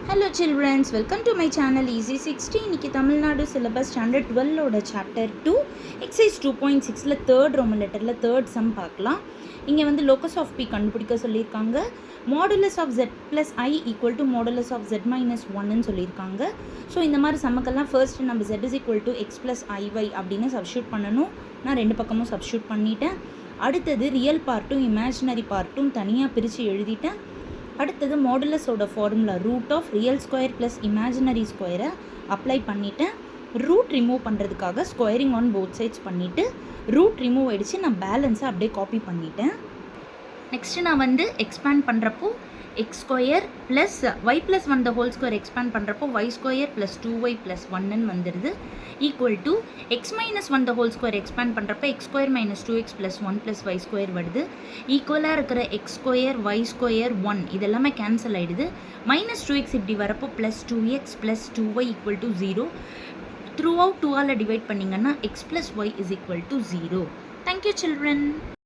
Hello children, welcome to my channel Easy 60. இன்னைக்கு Tamil Nadu syllabus standard 12 ஓட chapter 2 exercise 2.6ல third roman letterல third sum பார்க்கலாம். இங்க வந்து locus of p கண்டுபிடிக்க சொல்லியிருக்காங்க. modulus of z plus I equal to modulus of z minus 1 ன்னு சொல்லியிருக்காங்க. So இந்த மாதிரி சமக்கெல்லாம் first நம்ம z is equal to x plus iy அப்படின்னு சப்ஸ்டியூட் பண்ணணும். நான் ரெண்டு பக்கமும் சப்ஸ்டியூட் பண்ணிட்டேன். அடுத்தது ரியல் பார்ட்டும் இமேஜினரி பார்ட்டும் தனியாக பிரித்து எழுதிட்டேன். அடுத்தது மாடுலஸோட formula root of real square plus imaginary ஸ்கொயரை அப்ளை பண்ணிவிட்டேன். ரூட் ரிமூவ் பண்ணுறதுக்காக ஸ்கொயரிங் ஆன் போத் சைட்ஸ் பண்ணிவிட்டு ரூட் ரிமூவ் ஆகிடுச்சு. நான் பேலன்ஸை அப்படியே காப்பி பண்ணிட்டேன். நெக்ஸ்ட்டு நான் வந்து எக்ஸ்பேண்ட் பண்ணுறப்போ x square plus y plus 1 the whole square expand பண்ணுறப்போ y square plus 2y plus 1ன்னு வந்துடுது. Equal to x minus 1 the whole square expand பண்ணுறப்போ x square minus 2x plus 1 plus y square வருது. ஈக்குவலாக இருக்கிற X square Y square 1 இதெல்லாமே cancel ஆகிடுது. Minus 2x இப்படி வரப்போ plus 2x plus 2y equal to 0. Throughout 2ஆல் divide பண்ணிங்கன்னா x plus y is equal to 0. Thank you children.